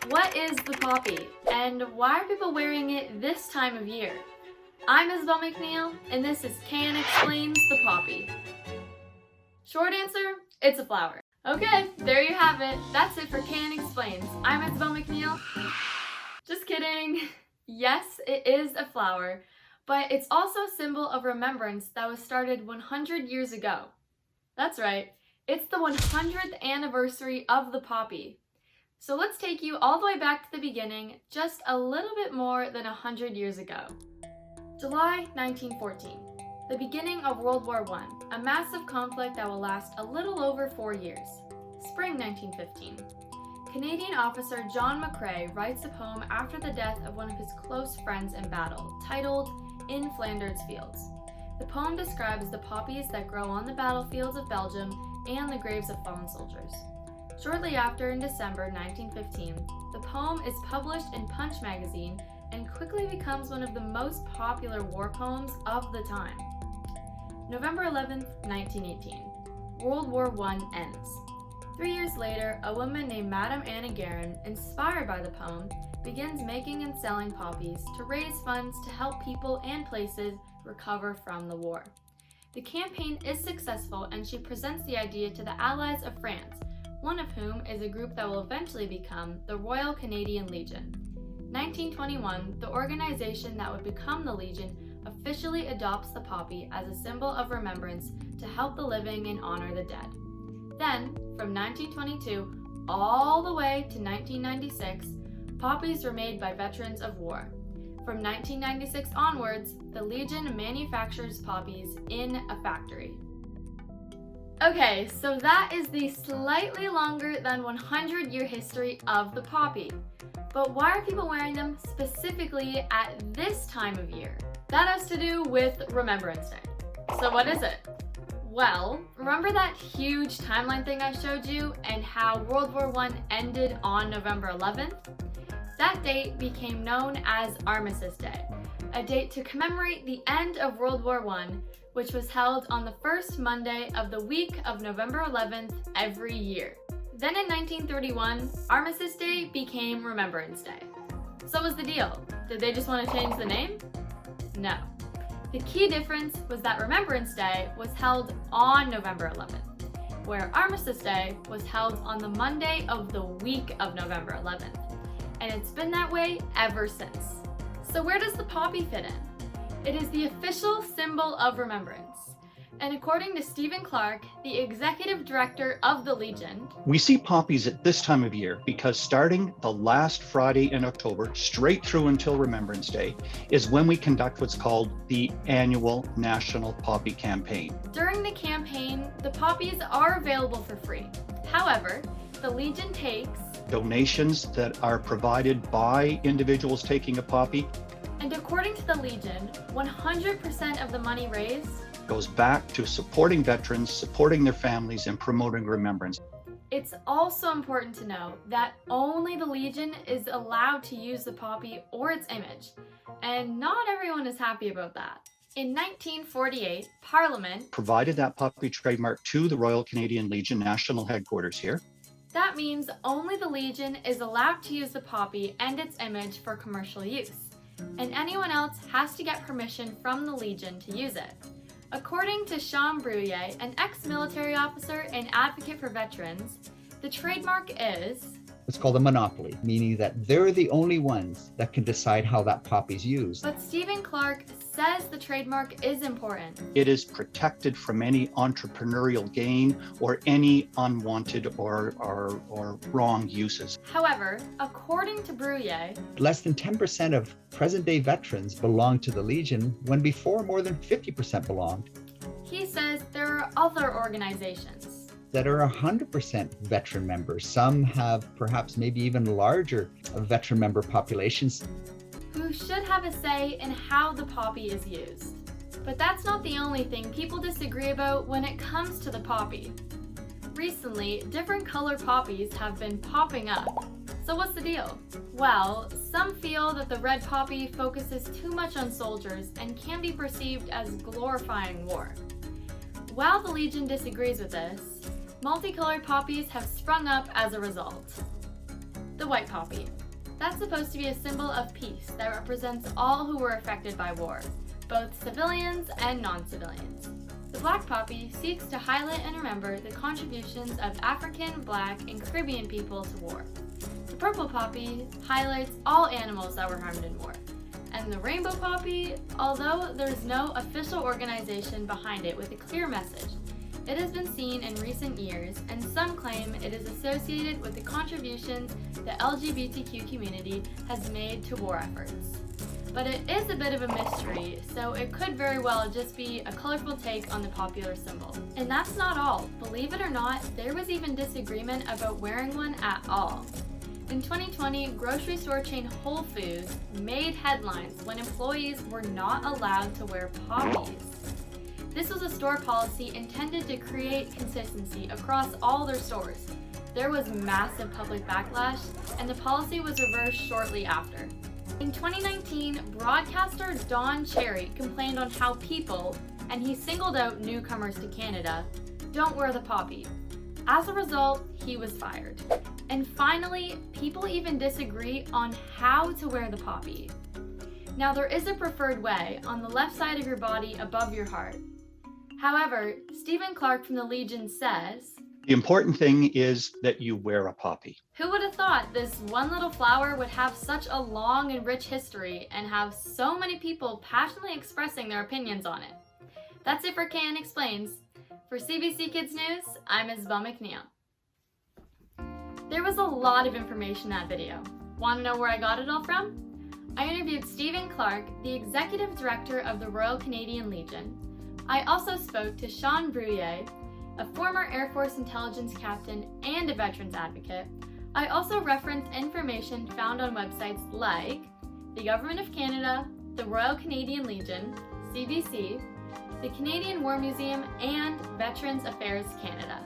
What is the poppy, and why are people wearing it this time of year? I'm Isabel McNeil, and this is Can Explains the Poppy. Short answer, it's a flower. Okay, there you have it. That's it for Can Explains. I'm Isabel McNeil. Just kidding. Yes, it is a flower, but it's also a symbol of remembrance that was started 100 years ago. That's right, it's the 100th anniversary of the poppy. So let's take you all the way back to the beginning, just a little bit more than 100 years ago. July 1914, the beginning of World War I, a massive conflict that will last a little over 4 years. Spring 1915. Canadian officer John McCrae writes a poem after the death of one of his close friends in battle, titled In Flanders Fields. The poem describes the poppies that grow on the battlefields of Belgium and the graves of fallen soldiers. Shortly after, in December 1915, the poem is published in Punch magazine and quickly becomes one of the most popular war poems of the time. November 11, 1918. World War I ends. 3 years later, a woman named Madame Anna Guerin, inspired by the poem, begins making and selling poppies to raise funds to help people and places recover from the war. The campaign is successful, and she presents the idea to the Allies of France, one of whom is a group that will eventually become the Royal Canadian Legion. 1921, the organization that would become the Legion officially adopts the poppy as a symbol of remembrance to help the living and honor the dead. Then, from 1922 all the way to 1996, poppies were made by veterans of war. From 1996 onwards, the Legion manufactures poppies in a factory. Okay, so that is the slightly longer than 100-year history of the poppy. But why are people wearing them specifically at this time of year? That has to do with Remembrance Day. So what is it? Well, remember that huge timeline thing I showed you and how World War I ended on November 11th? That date became known as Armistice Day, a date to commemorate the end of World War I, which was held on the first Monday of the week of November 11th every year. Then in 1931, Armistice Day became Remembrance Day. So what's the deal? Did they just want to change the name? No. The key difference was that Remembrance Day was held on November 11th, where Armistice Day was held on the Monday of the week of November 11th. And it's been that way ever since. So where does the poppy fit in? It is the official symbol of remembrance. And according to Stephen Clark, the executive director of the Legion, we see poppies at this time of year because starting the last Friday in October, straight through until Remembrance Day, is when we conduct what's called the annual National Poppy Campaign. During the campaign, the poppies are available for free. However, the Legion takes donations that are provided by individuals taking a poppy. And according to the Legion, 100% of the money raised goes back to supporting veterans, supporting their families, and promoting remembrance. It's also important to know that only the Legion is allowed to use the poppy or its image, and not everyone is happy about that. In 1948, Parliament provided that poppy trademark to the Royal Canadian Legion National Headquarters here. That means only the Legion is allowed to use the poppy and its image for commercial use, and anyone else has to get permission from the Legion to use it. According to Sean Brouillet, an ex-military officer and advocate for veterans, the trademark is it's called a monopoly, meaning that they're the only ones that can decide how that poppy's used. But Stephen Clark says the trademark is important. It is protected from any entrepreneurial gain or any unwanted or wrong uses. However, according to Brouillet, less than 10% of present-day veterans belong to the Legion, when before more than 50% belonged. He says there are other organizations that are 100% veteran members. Some have perhaps maybe even larger veteran member populations, who should have a say in how the poppy is used. But that's not the only thing people disagree about when it comes to the poppy. Recently, different color poppies have been popping up. So what's the deal? Well, some feel that the red poppy focuses too much on soldiers and can be perceived as glorifying war. While the Legion disagrees with this, multicolored poppies have sprung up as a result. the white poppy. That's supposed to be a symbol of peace that represents all who were affected by war, both civilians and non-civilians. The black poppy seeks to highlight and remember the contributions of African, Black, and Caribbean people to war. The purple poppy highlights all animals that were harmed in war. And the rainbow poppy, although there's no official organization behind it with a clear message, it has been seen in recent years, and some claim it is associated with the contributions the LGBTQ community has made to war efforts. But it is a bit of a mystery, so it could very well just be a colorful take on the popular symbol. And that's not all. Believe it or not, there was even disagreement about wearing one at all. In 2020, grocery store chain Whole Foods made headlines when employees were not allowed to wear poppies. This was a store policy intended to create consistency across all their stores. There was massive public backlash, and the policy was reversed shortly after. In 2019, broadcaster Don Cherry complained on how people, and he singled out newcomers to Canada, don't wear the poppy. As a result, he was fired. And finally, people even disagree on how to wear the poppy. Now, there is a preferred way on the left side of your body above your heart. However, Stephen Clark from the Legion says, The important thing is that you wear a poppy. who would have thought this one little flower would have such a long and rich history and have so many people passionately expressing their opinions on it? That's it for KN Explains. For CBC Kids News, I'm Isabel McNeil. There was a lot of information in that video. Want to know where I got it all from? I interviewed Stephen Clark, the Executive Director of the Royal Canadian Legion. I also spoke to Sean Brouillet, a former Air Force intelligence captain and a veterans advocate. I also referenced information found on websites like the Government of Canada, the Royal Canadian Legion, CBC, the Canadian War Museum, and Veterans Affairs Canada.